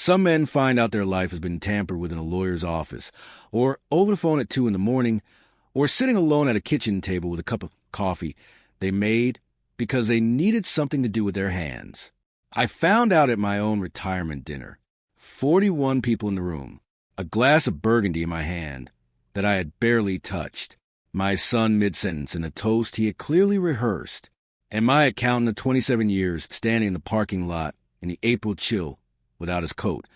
Some men find out their life has been tampered with in a lawyer's office, or over the phone at 2 in the morning, or sitting alone at a kitchen table with a cup of coffee they made because they needed something to do with their hands. I found out at my own retirement dinner. 41 people in the room, a glass of Burgundy in my hand that I had barely touched, my son mid-sentence in a toast he had clearly rehearsed, and my accountant of 27 years standing in the parking lot in the April chill without his coat,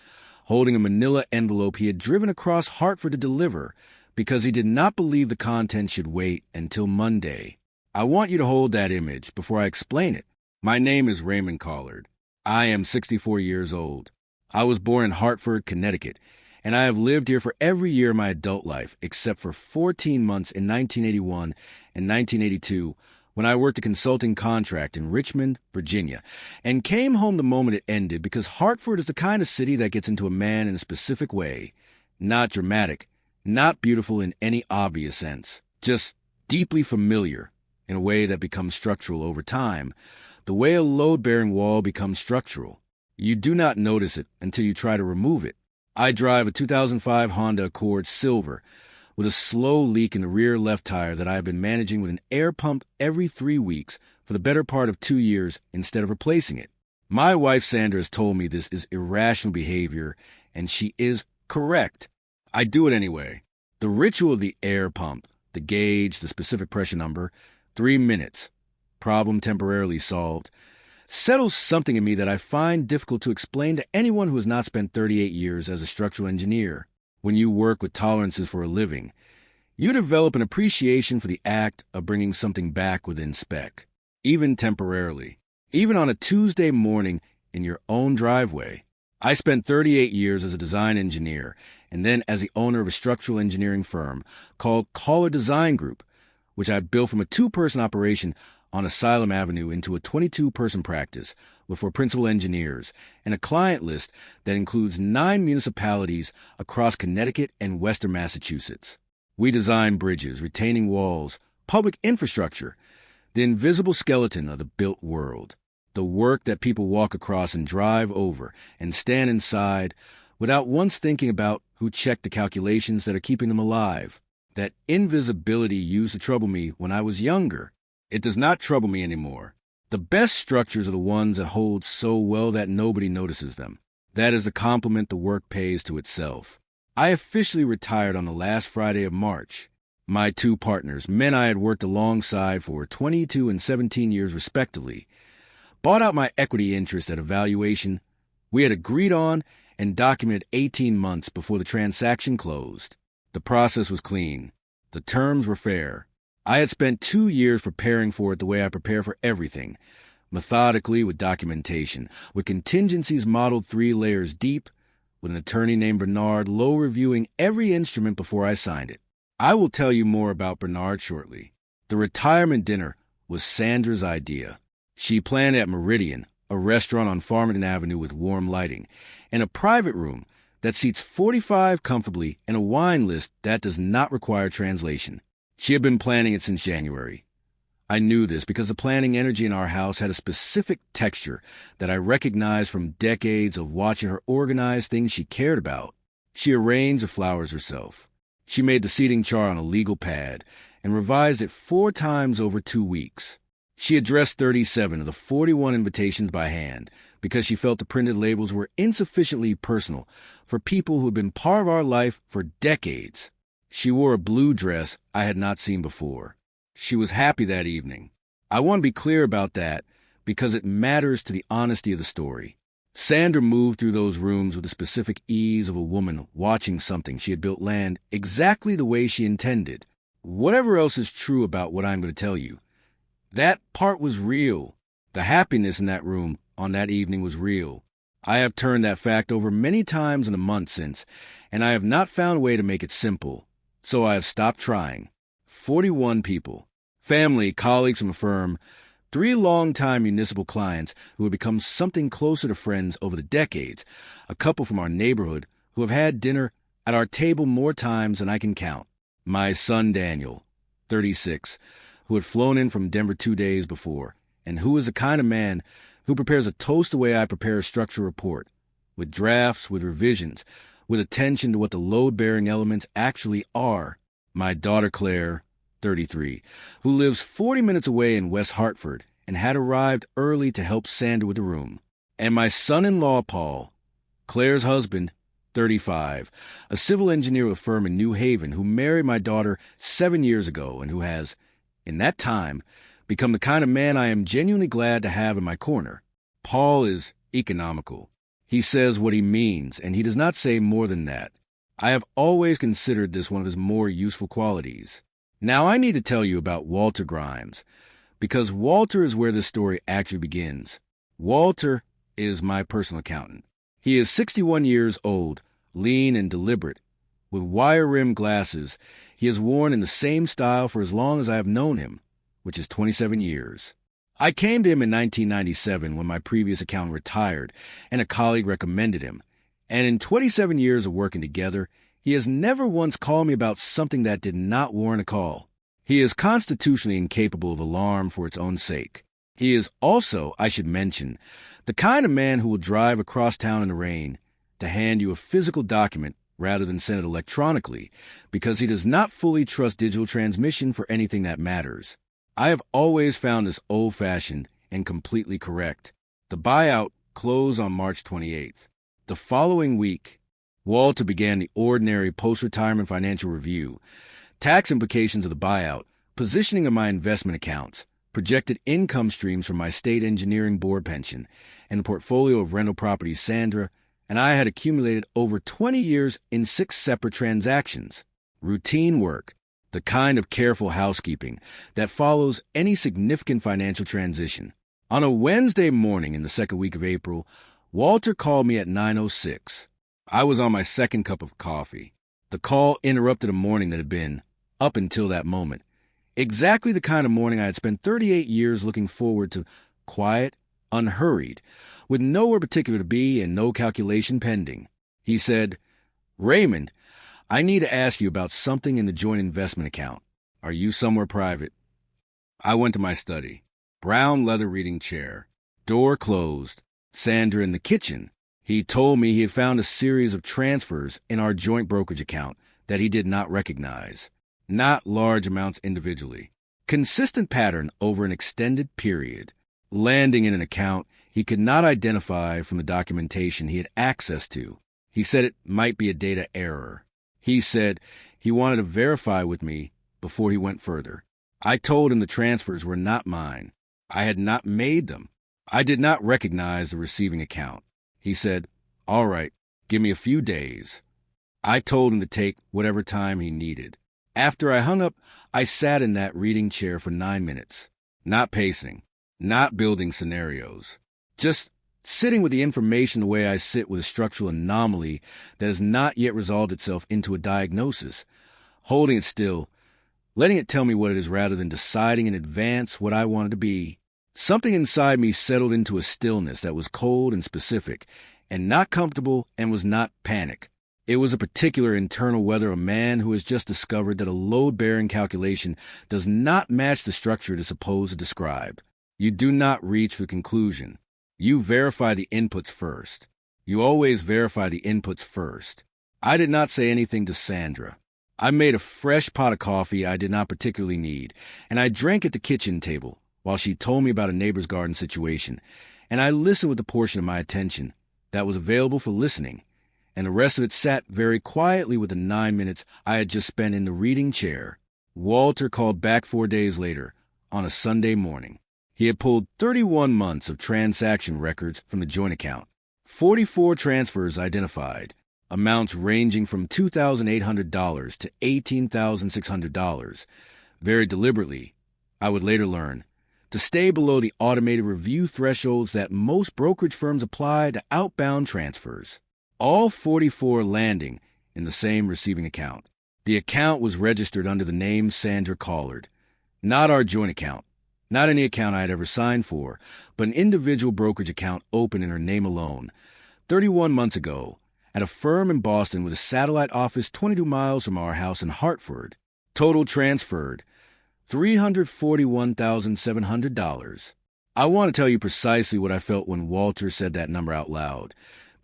holding a manila envelope he had driven across Hartford to deliver because he did not believe the content should wait until Monday. I want you to hold that image before I explain it. My name is Raymond Collard. I am 64 years old. I was born in Hartford, Connecticut, and I have lived here for every year of my adult life, except for 14 months in 1981 and 1982, when I worked a consulting contract in Richmond, Virginia, and came home the moment it ended because Hartford is the kind of city that gets into a man in a specific way. Not dramatic, not beautiful in any obvious sense, just deeply familiar in a way that becomes structural over time, the way a load-bearing wall becomes structural. You do not notice it until you try to remove it. I drive a 2005 Honda Accord Silver with a slow leak in the rear left tire that I have been managing with an air pump every 3 weeks for the better part of 2 years instead of replacing it. My wife Sandra has told me this is irrational behavior, and she is correct. I do it anyway. The ritual of the air pump, the gauge, the specific pressure number, 3 minutes, problem temporarily solved, settles something in me that I find difficult to explain to anyone who has not spent 38 years as a structural engineer. When you work with tolerances for a living, you develop an appreciation for the act of bringing something back within spec, even temporarily, even on a Tuesday morning in your own driveway. I spent 38 years as a design engineer and then as the owner of a structural engineering firm called Caller Design Group, which I built from a 2-person operation on Asylum Avenue into a 22-person practice with 4 principal engineers and a client list that includes 9 municipalities across Connecticut and Western Massachusetts. We design bridges, retaining walls, public infrastructure, the invisible skeleton of the built world, the work that people walk across and drive over and stand inside without once thinking about who checked the calculations that are keeping them alive. That invisibility used to trouble me when I was younger. It does not trouble me anymore. The best structures are the ones that hold so well that nobody notices them. That is a compliment the work pays to itself. I officially retired on the last Friday of March. My 2 partners, men I had worked alongside for 22 and 17 years respectively, bought out my equity interest at a valuation we had agreed on and documented 18 months before the transaction closed. The process was clean. The terms were fair. I had spent 2 years preparing for it the way I prepare for everything, methodically with documentation, with contingencies modeled 3 layers deep, with an attorney named Bernard Lowe reviewing every instrument before I signed it. I will tell you more about Bernard shortly. The retirement dinner was Sandra's idea. She planned at Meridian, a restaurant on Farmington Avenue with warm lighting, and a private room that seats 45 comfortably and a wine list that does not require translation. She had been planning it since January. I knew this because the planning energy in our house had a specific texture that I recognized from decades of watching her organize things she cared about. She arranged the flowers herself. She made the seating chart on a legal pad and revised it 4 times over 2 weeks. She addressed 37 of the 41 invitations by hand because she felt the printed labels were insufficiently personal for people who had been part of our life for decades. She wore a blue dress I had not seen before. She was happy that evening. I want to be clear about that because it matters to the honesty of the story. Sandra moved through those rooms with the specific ease of a woman watching something she had built land exactly the way she intended. Whatever else is true about what I'm going to tell you, that part was real. The happiness in that room on that evening was real. I have turned that fact over many times in the months since, and I have not found a way to make it simple. So I have stopped trying. 41 people. Family, colleagues from a firm, 3 longtime municipal clients who have become something closer to friends over the decades, a couple from our neighborhood who have had dinner at our table more times than I can count. My son Daniel, 36, who had flown in from Denver 2 days before, and who is the kind of man who prepares a toast the way I prepare a structure report, with drafts, with revisions, with attention to what the load-bearing elements actually are. My daughter Claire, 33, who lives 40 minutes away in West Hartford and had arrived early to help Sandra with the room. And my son-in-law Paul, Claire's husband, 35, a civil engineer with a firm in New Haven who married my daughter 7 years ago and who has, in that time, become the kind of man I am genuinely glad to have in my corner. Paul is economical. He says what he means, and he does not say more than that. I have always considered this one of his more useful qualities. Now I need to tell you about Walter Grimes, because Walter is where this story actually begins. Walter is my personal accountant. He is 61 years old, lean and deliberate. With wire-rimmed glasses, he has worn in the same style for as long as I have known him, which is 27 years. I came to him in 1997 when my previous accountant retired, and a colleague recommended him. And in 27 years of working together, he has never once called me about something that did not warrant a call. He is constitutionally incapable of alarm for its own sake. He is also, I should mention, the kind of man who will drive across town in the rain to hand you a physical document rather than send it electronically, because he does not fully trust digital transmission for anything that matters. I have always found this old-fashioned and completely correct. The buyout closed on March 28th. The following week, Walter began the ordinary post-retirement financial review, tax implications of the buyout, positioning of my investment accounts, projected income streams from my state engineering board pension, and the portfolio of rental properties Sandra and I had accumulated over 20 years in 6 separate transactions. Routine work, the kind of careful housekeeping that follows any significant financial transition. On a Wednesday morning in the second week of April, Walter called me at 9:06. I was on my second cup of coffee. The call interrupted a morning that had been, up until that moment, exactly the kind of morning I had spent 38 years looking forward to, quiet, unhurried, with nowhere particular to be and no calculation pending. He said, "Raymond, I need to ask you about something in the joint investment account. Are you somewhere private?" I went to my study. Brown leather reading chair. Door closed. Sandra in the kitchen. He told me he had found a series of transfers in our joint brokerage account that he did not recognize. Not large amounts individually. Consistent pattern over an extended period. Landing in an account he could not identify from the documentation he had access to. He said it might be a data error. He said he wanted to verify with me before he went further. I told him the transfers were not mine. I had not made them. I did not recognize the receiving account. He said, "All right, give me a few days." I told him to take whatever time he needed. After I hung up, I sat in that reading chair for 9 minutes, not pacing, not building scenarios, just sitting with the information the way I sit with a structural anomaly that has not yet resolved itself into a diagnosis, holding it still, letting it tell me what it is rather than deciding in advance what I wanted to be. Something inside me settled into a stillness that was cold and specific, and not comfortable and was not panic. It was a particular internal weather of a man who has just discovered that a load-bearing calculation does not match the structure it is supposed to describe. You do not reach the conclusion. You verify the inputs first. You always verify the inputs first. I did not say anything to Sandra. I made a fresh pot of coffee I did not particularly need, and I drank at the kitchen table while she told me about a neighbor's garden situation, and I listened with the portion of my attention that was available for listening, and the rest of it sat very quietly with the 9 minutes I had just spent in the reading chair. Walter called back 4 days later, on a Sunday morning. He had pulled 31 months of transaction records from the joint account, 44 transfers identified, amounts ranging from $2,800 to $18,600, very deliberately, I would later learn, to stay below the automated review thresholds that most brokerage firms apply to outbound transfers. All 44 landing in the same receiving account. The account was registered under the name Sandra Collard, not our joint account, not any account I had ever signed for, but an individual brokerage account open in her name alone, 31 months ago, at a firm in Boston with a satellite office 22 miles from our house in Hartford. Total transferred, $341,700. I want to tell you precisely what I felt when Walter said that number out loud,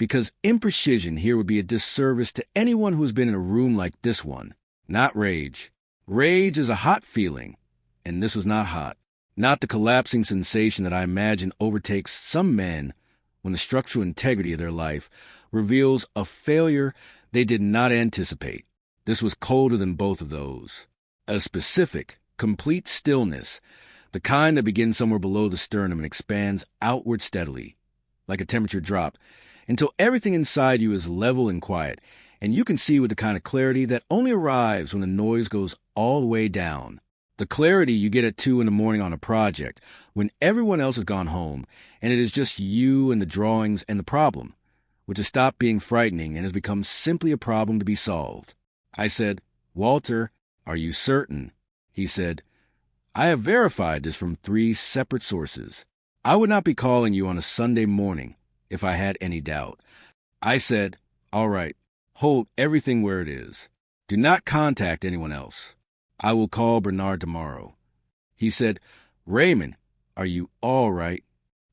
because imprecision here would be a disservice to anyone who has been in a room like this one. Not rage. Rage is a hot feeling, and this was not hot. Not the collapsing sensation that I imagine overtakes some men when the structural integrity of their life reveals a failure they did not anticipate. This was colder than both of those. A specific, complete stillness, the kind that begins somewhere below the sternum and expands outward steadily, like a temperature drop, until everything inside you is level and quiet, and you can see with the kind of clarity that only arrives when the noise goes all the way down. The clarity you get at 2 in the morning on a project, when everyone else has gone home, and it is just you and the drawings and the problem, which has stopped being frightening and has become simply a problem to be solved. I said, "Walter, are you certain?" He said, "I have verified this from 3 separate sources. I would not be calling you on a Sunday morning if I had any doubt." I said, "All right, hold everything where it is. Do not contact anyone else. I will call Bernard tomorrow." He said, "Raymond, are you all right?"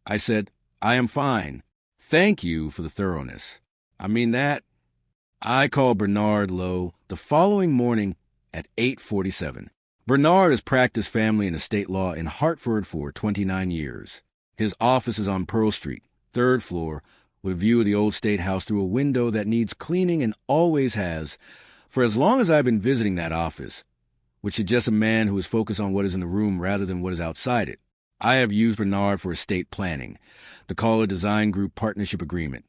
I said, "I am fine. Thank you for the thoroughness. I mean that." I called Bernard Lowe the following morning at 8:47. Bernard has practiced family and estate law in Hartford for 29 years. His office is on Pearl Street, 3rd floor, with a view of the old State House through a window that needs cleaning and always has, for as long as I've been visiting that office, which suggests a man who is focused on what is in the room rather than what is outside it. I have used Bernard for estate planning, the Caller Design Group partnership agreement,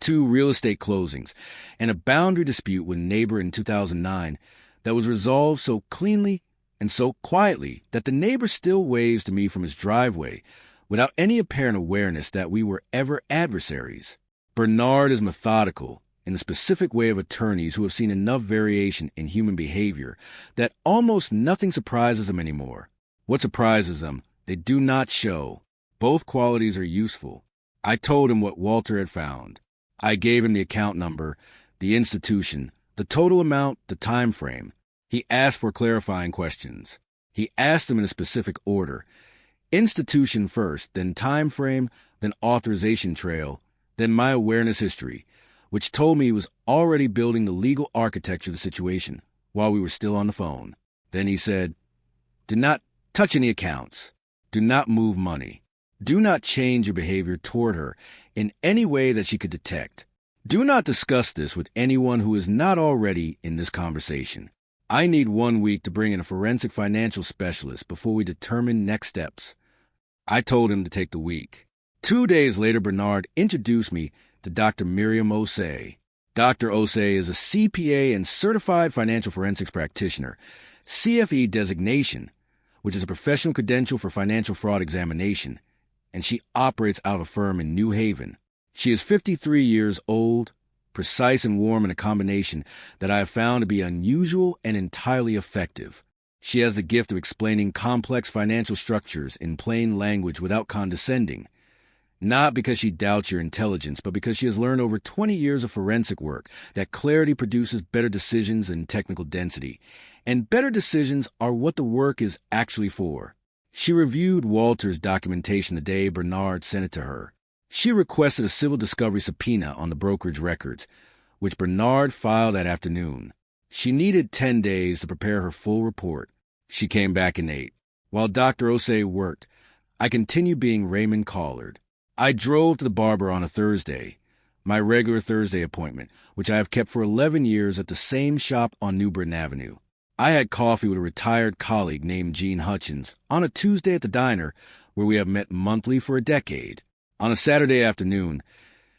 2 real estate closings, and a boundary dispute with a neighbor in 2009 that was resolved so cleanly and so quietly that the neighbor still waves to me from his driveway without any apparent awareness that we were ever adversaries. Bernard is methodical in the specific way of attorneys who have seen enough variation in human behavior that almost nothing surprises them anymore. What surprises them, they do not show. Both qualities are useful. I told him what Walter had found. I gave him the account number, the institution, the total amount, the time frame. He asked for clarifying questions. He asked them in a specific order. Institution first, then time frame, then authorization trail, then my awareness history, which told me he was already building the legal architecture of the situation while we were still on the phone. Then he said, "Do not touch any accounts. Do not move money. Do not change your behavior toward her in any way that she could detect. Do not discuss this with anyone who is not already in this conversation. I need 1 week to bring in a forensic financial specialist before we determine next steps." I told him to take the week. 2 days later, Bernard introduced me to Dr. Miriam Osei. Dr. Osei is a CPA and certified financial forensics practitioner, CFE designation, which is a professional credential for financial fraud examination, and she operates out of a firm in New Haven. She is 53 years old, precise and warm in a combination that I have found to be unusual and entirely effective. She has the gift of explaining complex financial structures in plain language without condescending. Not because she doubts your intelligence, but because she has learned over 20 years of forensic work that clarity produces better decisions and technical density, and better decisions are what the work is actually for. She reviewed Walter's documentation the day Bernard sent it to her. She requested a civil discovery subpoena on the brokerage records, which Bernard filed that afternoon. She needed 10 days to prepare her full report. She came back in 8. While Dr. Osei worked, I continued being Raymond Collard. I drove to the barber on a Thursday, my regular Thursday appointment, which I have kept for 11 years at the same shop on New Britain Avenue. I had coffee with a retired colleague named Gene Hutchins on a Tuesday at the diner, where we have met monthly for a decade. On a Saturday afternoon,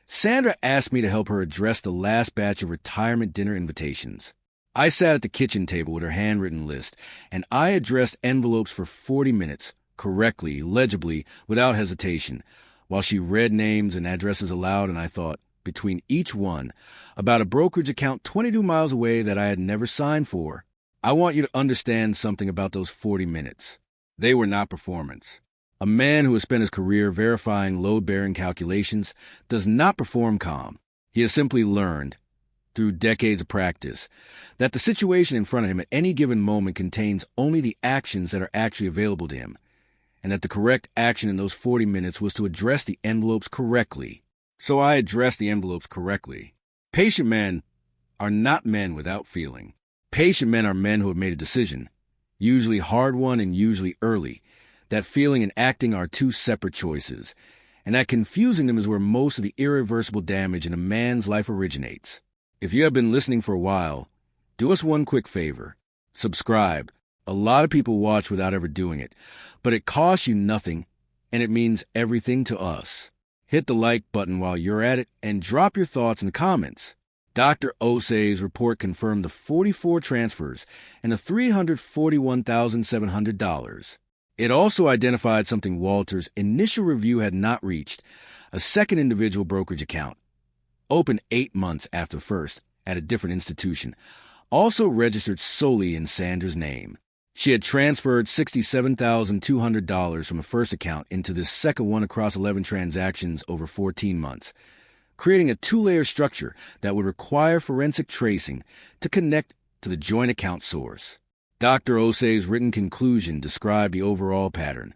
Sandra asked me to help her address the last batch of retirement dinner invitations. I sat at the kitchen table with her handwritten list, and I addressed envelopes for 40 minutes, correctly, legibly, without hesitation, while she read names and addresses aloud, and I thought, between each one, about a brokerage account 22 miles away that I had never signed for. I want you to understand something about those 40 minutes. They were not performance. A man who has spent his career verifying load-bearing calculations does not perform calm. He has simply learned, through decades of practice, that the situation in front of him at any given moment contains only the actions that are actually available to him, and that the correct action in those 40 minutes was to address the envelopes correctly. so I addressed the envelopes correctly. Patient men are not men without feeling. Patient men are men who have made a decision, usually hard one and usually early. That feeling and acting are two separate choices, and that confusing them is where most of the irreversible damage in a man's life originates. If you have been listening for a while, do us one quick favor. Subscribe. A lot of people watch without ever doing it, but it costs you nothing, and it means everything to us. Hit the like button while you're at it, and drop your thoughts in the comments. Dr. Osei's report confirmed the 44 transfers and the $341,700. It also identified something Walter's initial review had not reached, a second individual brokerage account, opened 8 months after first at a different institution, also registered solely in Sandra's name. She had transferred $67,200 from a first account into this second one across 11 transactions over 14 months, creating a two-layer structure that would require forensic tracing to connect to the joint account source. Dr. Osei's written conclusion described the overall pattern,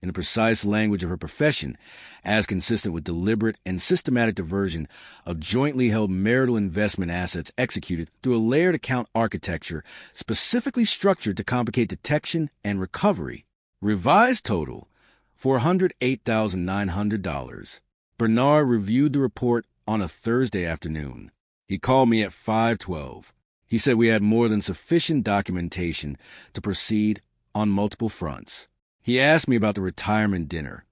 in the precise language of her profession, as consistent with deliberate and systematic diversion of jointly held marital investment assets executed through a layered account architecture specifically structured to complicate detection and recovery. Revised total, $408,900. Bernard reviewed the report on a Thursday afternoon. He called me at 5:12. He said we had more than sufficient documentation to proceed on multiple fronts. He asked me about the retirement dinner,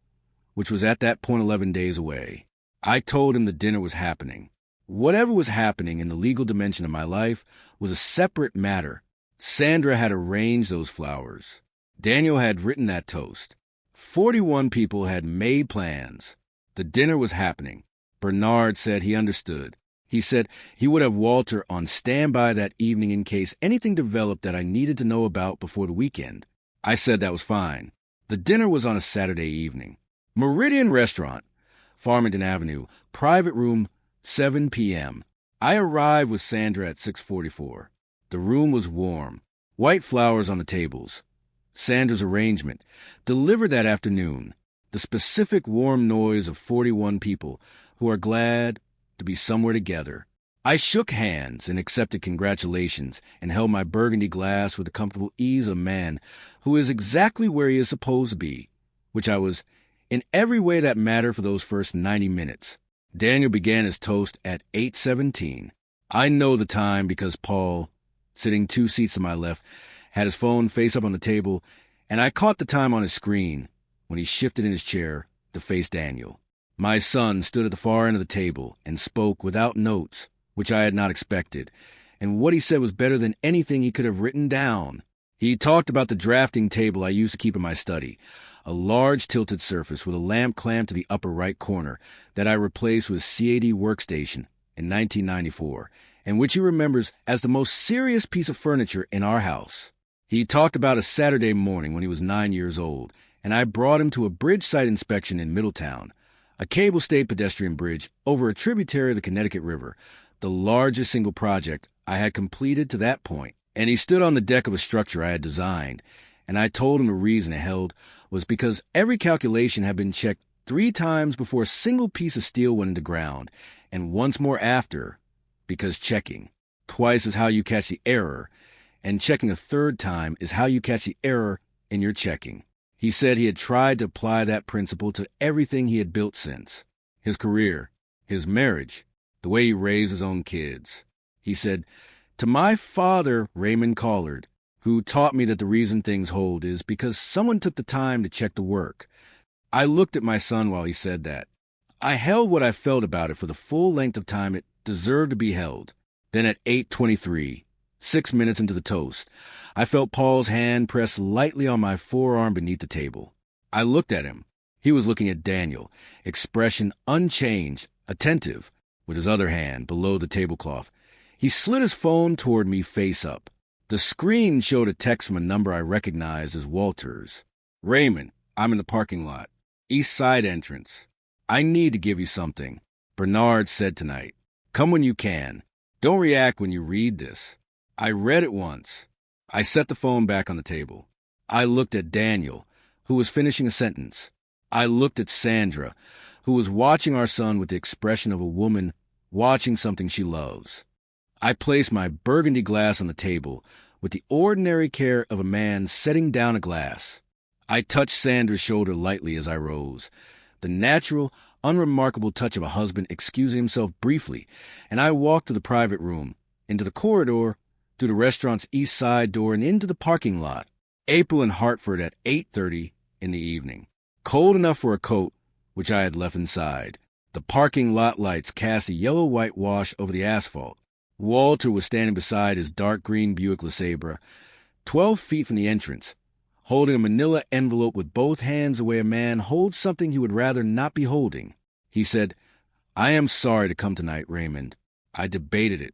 which was at that point 11 days away. I told him the dinner was happening. Whatever was happening in the legal dimension of my life was a separate matter. Sandra had arranged those flowers. Daniel had written that toast. 41 people had made plans. The dinner was happening. Bernard said he understood. He said he would have Walter on standby that evening in case anything developed that I needed to know about before the weekend. I said that was fine. The dinner was on a Saturday evening. Meridian Restaurant, Farmington Avenue, private room, 7 p.m. I arrived with Sandra at 6:44. The room was warm, white flowers on the tables. Sandra's arrangement, delivered that afternoon, the specific warm noise of 41 people who are glad to be somewhere together. I shook hands and accepted congratulations and held my burgundy glass with the comfortable ease of a man who is exactly where he is supposed to be, which I was in every way that mattered for those first 90 minutes. Daniel began his toast at 8:17. I know the time because Paul, sitting 2 seats to my left, had his phone face up on the table, and I caught the time on his screen when he shifted in his chair to face Daniel. My son stood at the far end of the table and spoke without notes, which I had not expected, and what he said was better than anything he could have written down. He talked about the drafting table I used to keep in my study, a large tilted surface with a lamp clamped to the upper right corner that I replaced with a CAD workstation in 1994, and which he remembers as the most serious piece of furniture in our house. He talked about a Saturday morning when he was 9 years old, and I brought him to a bridge site inspection in Middletown, a cable-stayed pedestrian bridge over a tributary of the Connecticut River, the largest single project I had completed to that point, and he stood on the deck of a structure I had designed, and I told him the reason it held was because every calculation had been checked 3 times before a single piece of steel went into ground, and once more after, because checking twice is how you catch the error, and checking a 3rd time is how you catch the error in your checking. He said he had tried to apply that principle to everything he had built since. His career, his marriage, the way he raised his own kids. He said, "To my father, Raymond Collard, who taught me that the reason things hold is because someone took the time to check the work." I looked at my son while he said that. I held what I felt about it for the full length of time it deserved to be held. Then at 8:23, 6 minutes into the toast, I felt Paul's hand press lightly on my forearm beneath the table. I looked at him. He was looking at Daniel, expression unchanged, attentive, with his other hand below the tablecloth. He slid his phone toward me face up. The screen showed a text from a number I recognized as Walter's. "Raymond, I'm in the parking lot. East side entrance. I need to give you something. Bernard said tonight. Come when you can. Don't react when you read this." I read it once. I set the phone back on the table. I looked at Daniel, who was finishing a sentence. I looked at Sandra, who was watching our son with the expression of a woman watching something she loves. I placed my burgundy glass on the table with the ordinary care of a man setting down a glass. I touched Sandra's shoulder lightly as I rose, the natural, unremarkable touch of a husband excusing himself briefly, and I walked to the private room, into the corridor, through the restaurant's east side door, and into the parking lot. April in Hartford at 8:30 in the evening. Cold enough for a coat, which I had left inside. The parking lot lights cast a yellow-white wash over the asphalt. Walter was standing beside his dark green Buick LeSabre, 12 feet from the entrance, holding a manila envelope with both hands the way a man holds something he would rather not be holding. He said, "I am sorry to come tonight, Raymond." I debated it.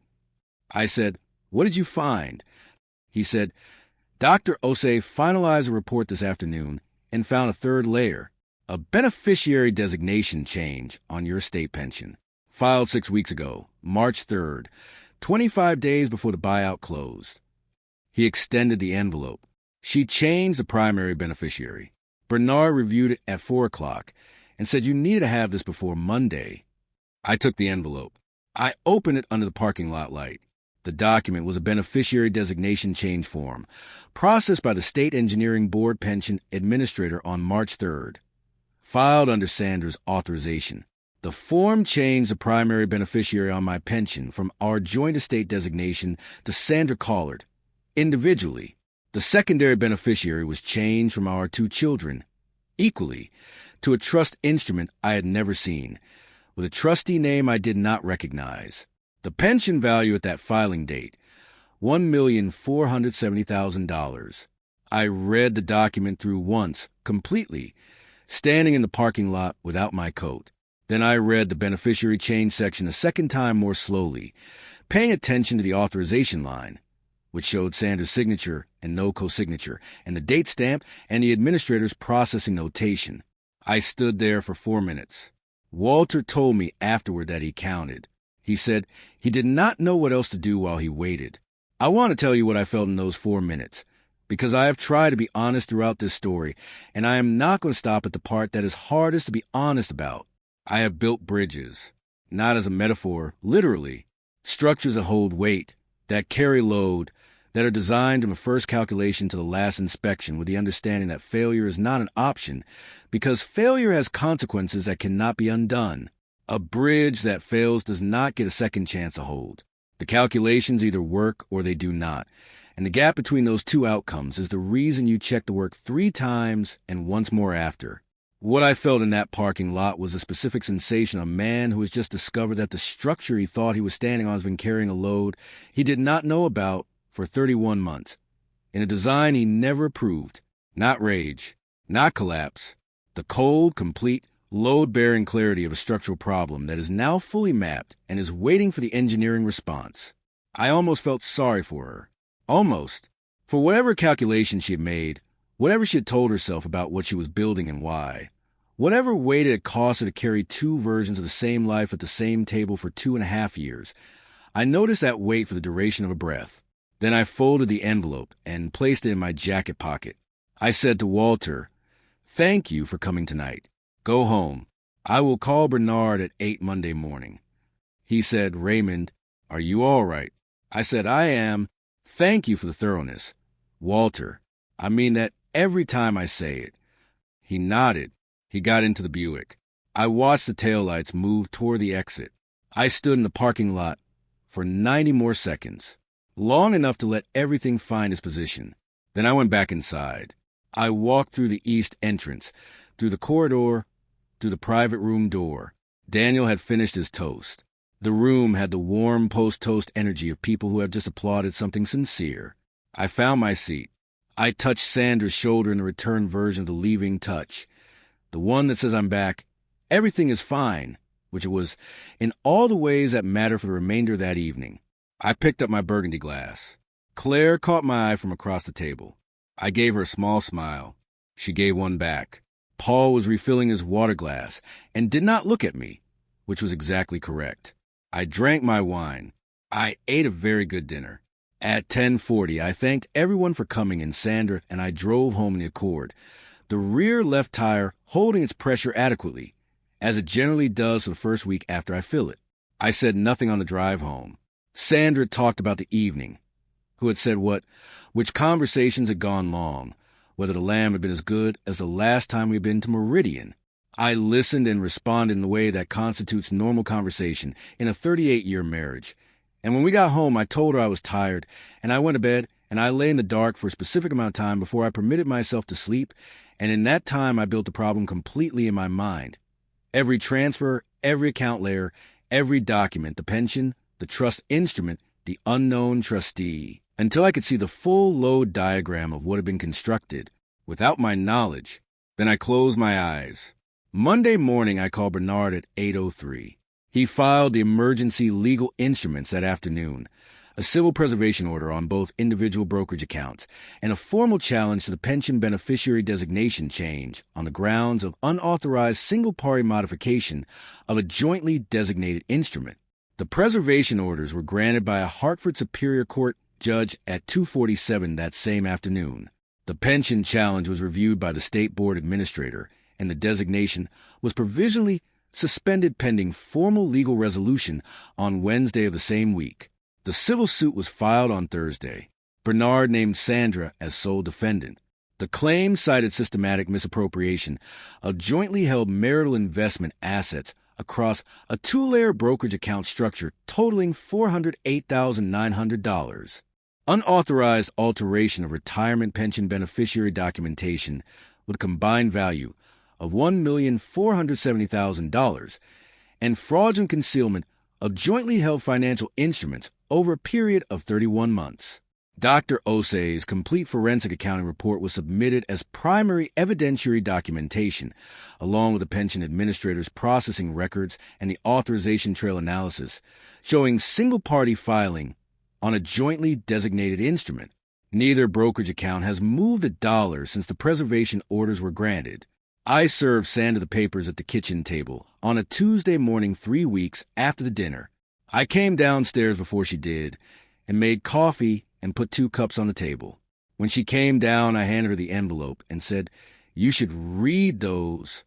I said, "What did you find?" He said, "Dr. Osei finalized a report this afternoon and found a third layer, a beneficiary designation change on your state pension, filed 6 weeks ago, March 3rd, 25 days before the buyout closed." He extended the envelope. She changed the primary beneficiary. Bernard reviewed it at 4 o'clock and said you needed to have this before Monday. I took the envelope. I opened it under the parking lot light. The document was a beneficiary designation change form, processed by the State Engineering Board Pension Administrator on March 3rd, filed under Sandra's authorization. The form changed the primary beneficiary on my pension from our joint estate designation to Sandra Collard. Individually, the secondary beneficiary was changed from our 2 children, equally, to a trust instrument I had never seen, with a trustee name I did not recognize. The pension value at that filing date, $1,470,000. I read the document through once, completely, standing in the parking lot without my coat. Then I read the beneficiary change section a second time more slowly, paying attention to the authorization line, which showed Sandra's signature and no co-signature, and the date stamp and the administrator's processing notation. I stood there for 4 minutes. Walter told me afterward that he counted. He said he did not know what else to do while he waited. I want to tell you what I felt in those 4 minutes, because I have tried to be honest throughout this story, and I am not going to stop at the part that is hardest to be honest about. I have built bridges, not as a metaphor, literally, structures that hold weight, that carry load, that are designed from the first calculation to the last inspection with the understanding that failure is not an option, because failure has consequences that cannot be undone. A bridge that fails does not get a second chance to hold. The calculations either work or they do not, and the gap between those two outcomes is the reason you check the work 3 times and once more after. What I felt in that parking lot was a specific sensation of a man who has just discovered that the structure he thought he was standing on has been carrying a load he did not know about for 31 months, in a design he never approved. Not rage, not collapse. The cold, complete, load-bearing clarity of a structural problem that is now fully mapped and is waiting for the engineering response. I almost felt sorry for her. Almost. For whatever calculation she had made, whatever she had told herself about what she was building and why, whatever weight it had cost her to carry 2 versions of the same life at the same table for 2.5 years, I noticed that weight for the duration of a breath. Then I folded the envelope and placed it in my jacket pocket. I said to Walter, "Thank you for coming tonight. Go home. I will call Bernard at 8 Monday morning." He said, "Raymond, are you all right?" I said, "I am. Thank you for the thoroughness. Walter, I mean that every time I say it." He nodded. He got into the Buick. I watched the taillights move toward the exit. I stood in the parking lot for 90 more seconds, long enough to let everything find its position. Then I went back inside. I walked through the east entrance, through the corridor, through the private room door. Daniel had finished his toast. The room had the warm post-toast energy of people who have just applauded something sincere. I found my seat. I touched Sandra's shoulder in the return version of the leaving touch, the one that says I'm back, everything is fine, which it was in all the ways that matter for the remainder of that evening. I picked up my burgundy glass. Claire caught my eye from across the table. I gave her a small smile. She gave one back. Paul was refilling his water glass and did not look at me, which was exactly correct. I drank my wine. I ate a very good dinner. At 10:40, I thanked everyone for coming and Sandra and I drove home in the Accord, the rear left tire holding its pressure adequately, as it generally does for the first week after I fill it. I said nothing on the drive home. Sandra talked about the evening, who had said which conversations had gone long, whether the lamb had been as good as the last time we had been to Meridian. I listened and responded in the way that constitutes normal conversation in a 38-year marriage. And when we got home, I told her I was tired, and I went to bed, and I lay in the dark for a specific amount of time before I permitted myself to sleep, and in that time I built the problem completely in my mind. Every transfer, every account layer, every document, the pension, the trust instrument, the unknown trustee, until I could see the full load diagram of what had been constructed, without my knowledge. Then I closed my eyes. Monday morning, I called Bernard at 8:03. He filed the emergency legal instruments that afternoon, a civil preservation order on both individual brokerage accounts, and a formal challenge to the pension beneficiary designation change on the grounds of unauthorized single-party modification of a jointly designated instrument. The preservation orders were granted by a Hartford Superior Court judge at 2:47 that same afternoon. The pension challenge was reviewed by the State Board Administrator, and the designation was provisionally suspended pending formal legal resolution on Wednesday of the same week. The civil suit was filed on Thursday. Bernard named Sandra as sole defendant. The claim cited systematic misappropriation of jointly held marital investment assets across a two-layer brokerage account structure totaling $408,900, unauthorized alteration of retirement pension beneficiary documentation with a combined value of $1,470,000, and fraudulent concealment of jointly held financial instruments over a period of 31 months. Dr. Osei's complete forensic accounting report was submitted as primary evidentiary documentation, along with the pension administrator's processing records and the authorization trail analysis, showing single-party filing on a jointly designated instrument. Neither brokerage account has moved a dollar since the preservation orders were granted. I served Sandra the papers at the kitchen table on a Tuesday morning 3 weeks after the dinner. I came downstairs before she did and made coffee and put 2 cups on the table. When she came down, I handed her the envelope and said, "You should read those."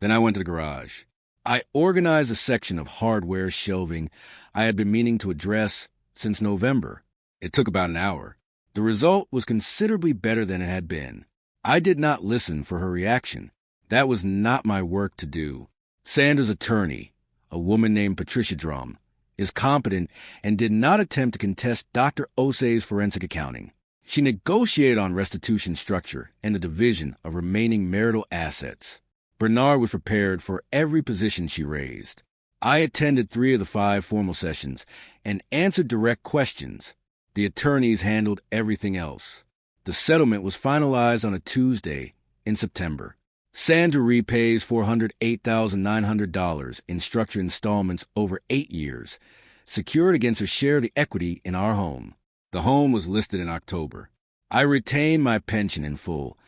Then I went to the garage. I organized a section of hardware shelving I had been meaning to address since November. It took about an hour. The result was considerably better than it had been. I did not listen for her reaction. That was not my work to do. Sandra's attorney, a woman named Patricia Drum, is competent and did not attempt to contest Dr. Osei's forensic accounting. She negotiated on restitution structure and the division of remaining marital assets. Bernard was prepared for every position she raised. I attended 3 of the 5 formal sessions and answered direct questions. The attorneys handled everything else. The settlement was finalized on a Tuesday in September. Sandra repays $408,900 in structured installments over 8 years, secured against her share of the equity in our home. The home was listed in October. I retained my pension in full,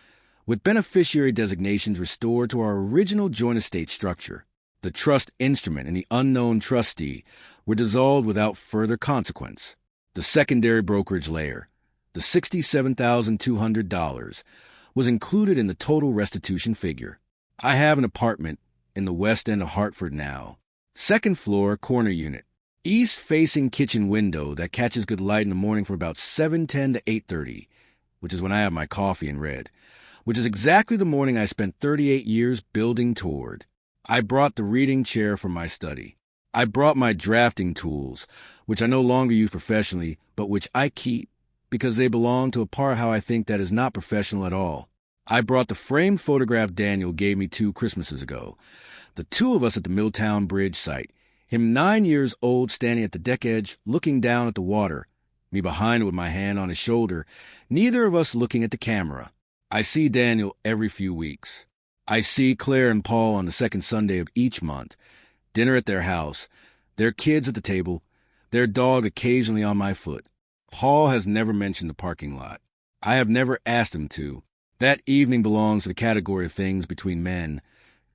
with beneficiary designations restored to our original joint estate structure. The trust instrument and the unknown trustee were dissolved without further consequence. The secondary brokerage layer, the $67,200, was included in the total restitution figure. I have an apartment in the west end of Hartford now. 2nd floor, corner unit. East-facing kitchen window that catches good light in the morning from about 7:10 to 8:30, which is when I have my coffee and read, which is exactly the morning I spent 38 years building toward. I brought the reading chair from my study. I brought my drafting tools, which I no longer use professionally, but which I keep because they belong to a part of how I think that is not professional at all. I brought the framed photograph Daniel gave me 2 Christmases ago. The 2 of us at the Milltown Bridge site, him 9 years old standing at the deck edge looking down at the water, me behind with my hand on his shoulder, neither of us looking at the camera. I see Daniel every few weeks. I see Claire and Paul on the 2nd Sunday of each month, dinner at their house, their kids at the table, their dog occasionally on my foot. Paul has never mentioned the parking lot. I have never asked him to. That evening belongs to the category of things between men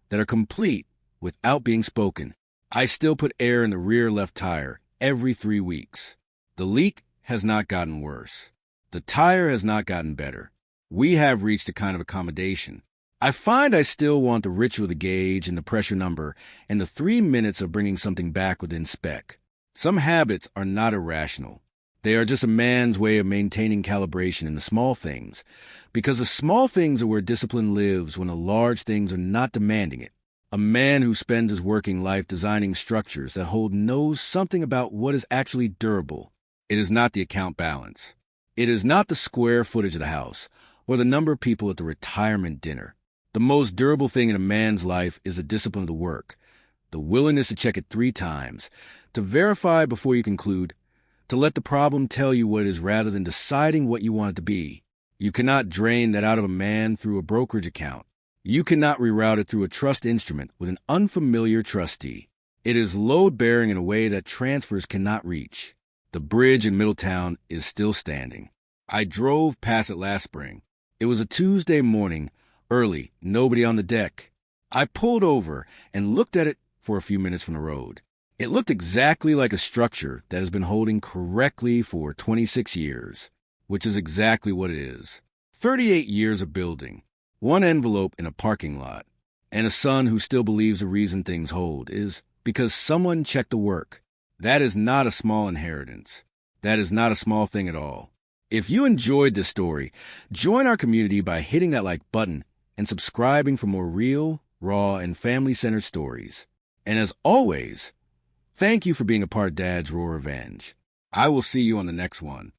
that are complete without being spoken. I still put air in the rear left tire every 3 weeks. The leak has not gotten worse. The tire has not gotten better. We have reached a kind of accommodation. I find I still want the ritual of the gauge and the pressure number and the 3 minutes of bringing something back within spec. Some habits are not irrational. They are just a man's way of maintaining calibration in the small things, because the small things are where discipline lives when the large things are not demanding it. A man who spends his working life designing structures that hold knows something about what is actually durable. It is not the account balance. It is not the square footage of the house or the number of people at the retirement dinner. The most durable thing in a man's life is the discipline of the work, the willingness to check it 3 times, to verify before you conclude, to let the problem tell you what it is rather than deciding what you want it to be. You cannot drain that out of a man through a brokerage account. You cannot reroute it through a trust instrument with an unfamiliar trustee. It is load-bearing in a way that transfers cannot reach. The bridge in Middletown is still standing. I drove past it last spring. It was a Tuesday morning, early, nobody on the deck. I pulled over and looked at it for a few minutes from the road. It looked exactly like a structure that has been holding correctly for 26 years, which is exactly what it is. 38 years of building, 1 envelope in a parking lot, and a son who still believes the reason things hold is because someone checked the work. That is not a small inheritance. That is not a small thing at all. If you enjoyed this story, join our community by hitting that like button and subscribing for more real, raw, and family-centered stories. And as always, thank you for being a part of Dad's Raw Revenge. I will see you on the next one.